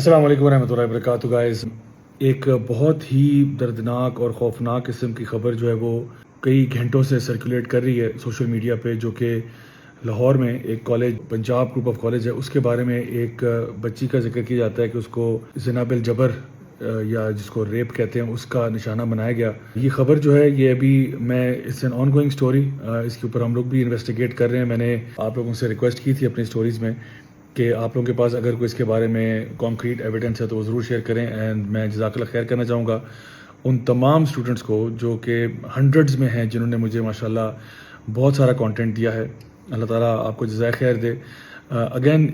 अस्सलाम वालेकुम रहमतुल्लाहि वबरकातुहू गाइस। एक बहुत ही दर्दनाक और ख़ौफनाक किस्म की ख़बर जो है वो कई घंटों से सर्कुलेट कर रही है सोशल मीडिया पे, जो कि लाहौर में एक college, Punjab group of college है, उसके बारे में एक बच्ची का जिक्र किया जाता है कि उसको ज़िना बिल जबर या जिसको रेप कहते हैं उसका निशाना बनाया गया। ये ख़बर जो है ये अभी it's an on going story, इसके ऊपर हम लोग भी इन्वेस्टिगेट कर रहे हैं। मैंने आप लोगों से रिक्वेस्ट की थी अपनी स्टोरीज़ में कि आप लोगों के पास अगर कोई इसके बारे में कॉन्क्रीट एविडेंस है तो वो ज़रूर शेयर करें। एंड मैं जज़ाकल्लाह खैर करना चाहूँगा उन तमाम स्टूडेंट्स को जो कि हंड्रेड्स में हैं, जिन्होंने मुझे माशाल्लाह बहुत सारा कंटेंट दिया है। अल्लाह ताला आपको जज़ाए खैर दे। अगेन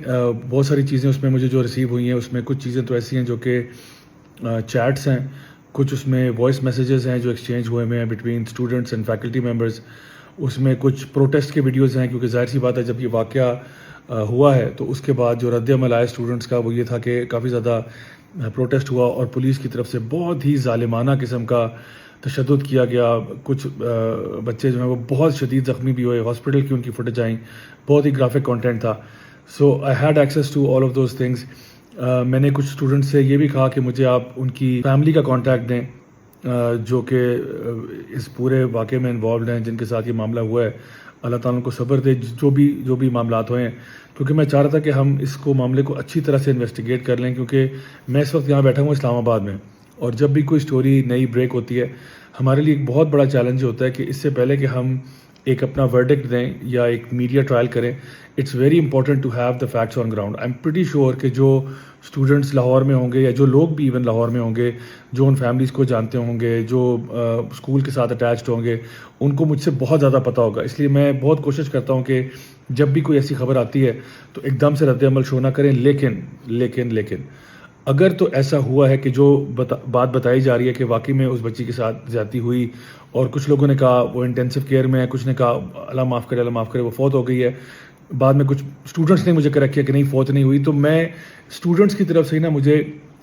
बहुत सारी चीज़ें उसमें मुझे जो रिसीव हुई हैं, उसमें कुछ चीज़ें तो ऐसी हैं जो कि चैट्स हैं, कुछ उसमें वॉइस मैसेजेस हैं जो एक्सचेंज हुए हुए हैं between students and faculty members. उसमें कुछ प्रोटेस्ट के वीडियोज़ हैं, क्योंकि ज़ाहिर सी बात है जब ये वाक़या हुआ है तो उसके बाद जो रद्द अमल आया स्टूडेंट्स का वो ये था कि काफ़ी ज़्यादा प्रोटेस्ट हुआ और पुलिस की तरफ से बहुत ही ज़ालिमाना किस्म का तशद्दुद किया गया। कुछ बच्चे जो हैं वो बहुत शदीद ज़ख्मी भी हुए, हॉस्पिटल की उनकी फुटेज आई, बहुत ही ग्राफिक कंटेंट था। So I had access to all of those things. मैंने कुछ स्टूडेंट्स से ये भी कहा कि मुझे आप उनकी फैमिली का कॉन्टैक्ट दें, जो कि इस पूरे वाक़े में इन्वॉल्व हैं, जिनके साथ ये मामला हुआ है। अल्लाह ताला उनको सब्र दे जो भी मामलात हुए हैं, क्योंकि मैं चाह रहा था कि हम इसको मामले को अच्छी तरह से इन्वेस्टिगेट कर लें, क्योंकि मैं इस वक्त यहाँ बैठा हूँ इस्लामाबाद में, और जब भी कोई स्टोरी नई ब्रेक होती है हमारे लिए एक बहुत बड़ा चैलेंज होता है कि इससे पहले कि हम एक अपना वर्डिक्ट दें या एक मीडिया ट्रायल करें, it's very important to have the facts on ground. I am pretty sure कि जो स्टूडेंट्स लाहौर में होंगे या जो लोग भी इवन लाहौर में होंगे, जो उन फैमिलीज़ को जानते होंगे, जो स्कूल के साथ अटैच्ड होंगे, उनको मुझसे बहुत ज़्यादा पता होगा। इसलिए मैं बहुत कोशिश करता हूँ कि जब भी कोई ऐसी खबर आती है तो एकदम से रद्द अमल शो ना करें। लेकिन अगर तो ऐसा हुआ है कि जो बात बताई जा रही है कि वाकई में उस बच्ची के साथ ज़्यादती हुई, और कुछ लोगों ने कहा वो इंटेंसिव केयर में है, कुछ ने कहा अल्लाह माफ़ करे वो फ़ौत हो गई है, बाद में कुछ स्टूडेंट्स ने मुझे करेक्ट किया कि नहीं फ़ौत नहीं हुई। तो मैं स्टूडेंट्स की तरफ से ही ना मुझे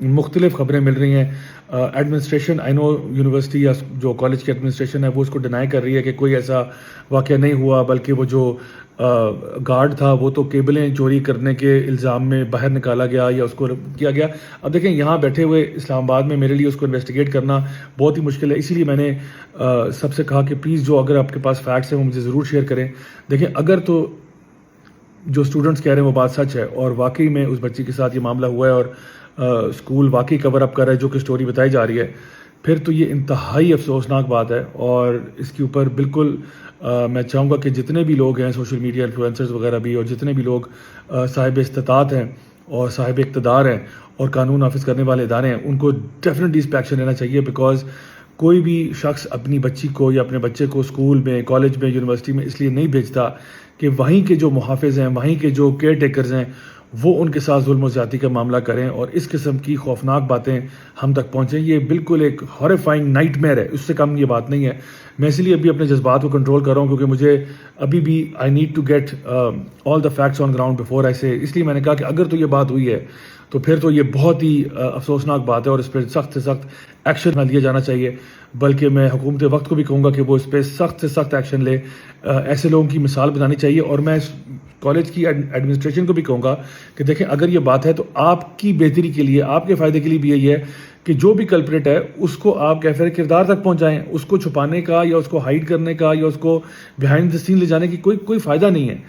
मुख्तलिफ खबरें मिल रही हैं। एडमिनिस्ट्रेशन, आई नो यूनिवर्सिटी या जो कॉलेज की एडमिनिस्ट्रेशन है वो उसको डिनाई कर रही है कि कोई ऐसा वाक़या नहीं हुआ, बल्कि वो जो गार्ड था वो तो केबलें चोरी करने के इल्ज़ाम में बाहर निकाला गया या उसको किया गया। अब देखें, यहाँ बैठे हुए इस्लामाबाद में मेरे लिए उसको इन्वेस्टिगेट करना बहुत ही मुश्किल है। इसीलिए मैंने सबसे कहा कि प्लीज़ जो अगर आपके पास फैक्ट्स हैं वो मुझे ज़रूर शेयर करें। देखें, अगर तो जो स्टूडेंट्स कह रहे हैं वो बात सच है और वाकई में उस बच्ची के साथ ये मामला हुआ है और स्कूल वाकई कवर अप कर रहा है जो कि स्टोरी बताई जा रही है, फिर तो ये इंतहाई अफसोसनाक बात है। और इसके ऊपर बिल्कुल मैं चाहूँगा कि जितने भी लोग हैं, सोशल मीडिया इन्फ्लुएंसर्स वगैरह भी, और जितने भी लोग साहिब इस्तात हैं और साहिब इक़्तिदार हैं और कानून नाफिज करने वाले इदारे हैं, उनको डेफिनेटली इस पर एक्शन लेना चाहिए। बिकॉज कोई भी शख्स अपनी बच्ची को या अपने बच्चे को स्कूल में, कॉलेज में, यूनिवर्सिटी में इसलिए नहीं भेजता कि वहीं के जो मुहाफिज हैं, वहीं के जो केयर टेकर्स हैं, वो उनके साथ जुल्म और ज़्यादती का मामला करें और इस किस्म की खौफनाक बातें हम तक पहुँचें। ये बिल्कुल एक हॉरिफाइंग नाइटमेयर है, उससे कम ये बात नहीं है। मैं इसलिए अभी अपने जज्बात को कंट्रोल कर रहा हूँ, क्योंकि मुझे अभी भी I need to get all the facts on ground before I say. इसलिए मैंने कहा कि अगर तो ये बात हुई है तो फिर तो ये बहुत ही अफसोसनाक बात है और इस पर सख्त से सख्त एक्शन ना लिया जाना चाहिए। बल्कि मैं हुकूमत वक्त को भी कहूँगा कि वो इस पर सख्त से सख्त एक्शन ले। ऐसे लोगों की मिसाल बनानी चाहिए। और मैं कॉलेज की एडमिनिस्ट्रेशन को भी कहूँगा कि देखें, अगर ये बात है तो आपकी बेहतरी के लिए, आपके फ़ायदे के लिए भी यही है कि जो भी कल्प्रेट है उसको आप कैफिर किरदार तक पहुँचाएँ। उसको छुपाने का या उसको हाइड करने का या उसको बिहाइंड द सीन ले जाने की कोई फ़ायदा नहीं है।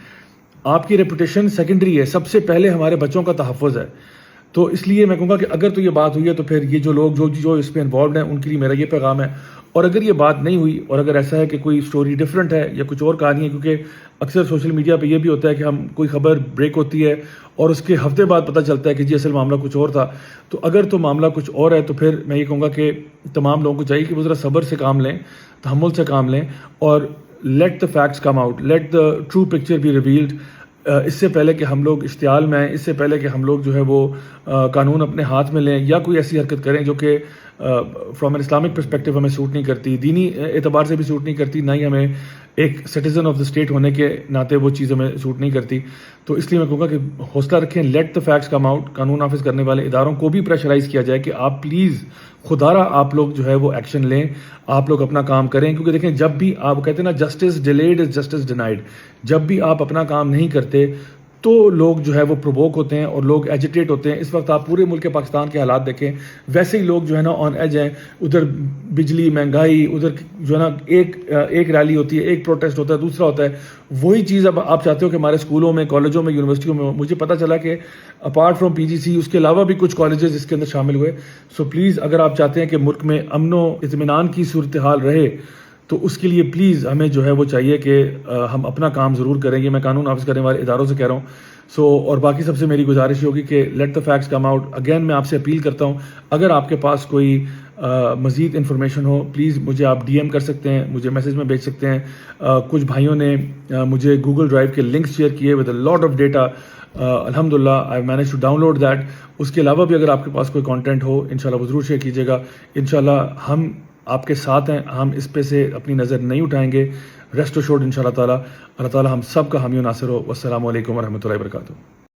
आपकी रेपुटेशन सेकेंडरी है, सबसे पहले हमारे बच्चों का तहफ़्फ़ुज़ है। तो इसलिए मैं कहूँगा कि अगर तो ये बात हुई है तो फिर ये जो लोग जो इस पर इन्वॉल्व हैं उनके लिए मेरा ये पैगाम है। और अगर ये बात नहीं हुई और अगर ऐसा है कि कोई स्टोरी डिफरेंट है या कुछ और कहानी है, क्योंकि अक्सर सोशल मीडिया पे ये भी होता है कि हम कोई खबर ब्रेक होती है और उसके हफ्ते बाद पता चलता है कि जी असल मामला कुछ और था। तो अगर तो मामला कुछ और है तो फिर मैं ये कहूँगा कि तमाम लोगों को चाहिए कि वो ज़रा सब्र से काम लें, तहम्मुल से काम लें और let the facts come out, let the true picture be revealed. इससे पहले कि हम लोग इश्तियाल में आएँ, इससे पहले कि हम लोग जो है वो कानून अपने हाथ में लें या कोई ऐसी हरकत करें जो कि फ्रॉम एन इस्लामिक पर्सपेक्टिव हमें सूट नहीं करती, दीनी एतबार से भी सूट नहीं करती, ना ही हमें एक सिटीज़न ऑफ द स्टेट होने के नाते वो चीज़ हमें सूट नहीं करती। तो इसलिए मैं कहूँगा कि हौसला रखें, let the facts come out. कानून नाफिज करने वाले इदारों को भी प्रेशराइज़ किया जाए कि आप प्लीज़ खुदारा आप लोग जो है वो एक्शन लें, आप लोग अपना काम करें। क्योंकि देखें, जब भी आप कहते हैं ना, justice delayed is justice denied, जब भी आप अपना काम नहीं करते تو لوگ جو ہے وہ پرووک ہوتے ہیں اور لوگ ایجیٹیٹ ہوتے ہیں. اس وقت آپ پورے ملک پاکستان کے حالات دیکھیں, ویسے ہی لوگ جو ہے نا آن ایج ہیں. ادھر بجلی, مہنگائی, ادھر جو ہے نا ایک ریلی ہوتی ہے, ایک پروٹیسٹ ہوتا ہے, دوسرا ہوتا ہے. وہی چیز اب آپ چاہتے ہو کہ ہمارے اسکولوں میں, کالجوں میں, یونیورسٹیوں میں ہو. مجھے پتہ چلا کہ اپارٹ فرام پی جی سی اس کے علاوہ بھی کچھ کالجز اس کے اندر شامل ہوئے. سو پلیز اگر آپ چاہتے ہیں کہ ملک میں امن و اطمینان کی صورتحال رہے تو اس کے لیے پلیز ہمیں جو ہے وہ چاہیے کہ ہم اپنا کام ضرور کریں گے. میں قانون نافذ کرنے والے اداروں سے کہہ رہا ہوں. اور باقی سب سے میری گزارش ہوگی کہ let the facts come out. Again میں آپ سے اپیل کرتا ہوں, اگر آپ کے پاس کوئی مزید انفارمیشن ہو پلیز مجھے آپ ڈی ایم کر سکتے ہیں, مجھے میسج میں بھیج سکتے ہیں. کچھ بھائیوں نے مجھے گوگل ڈرائیو کے لنکس شیئر کیے with a lot of data. الحمدللہ I manage to download that. اس کے علاوہ بھی اگر آپ کے پاس کوئی کانٹینٹ ہو انشاءاللہ وہ ضرور شیئر کیجیے گا. انشاءاللہ ہم آپ کے ساتھ ہیں, ہم اس پہ سے اپنی نظر نہیں اٹھائیں گے. ریسٹ ایشورڈ انشاءاللہ تعالیٰ, اللہ تعالیٰ ہم سب کا حامی و ناصر ہو. والسلام علیکم ورحمۃ اللہ وبرکاتہ.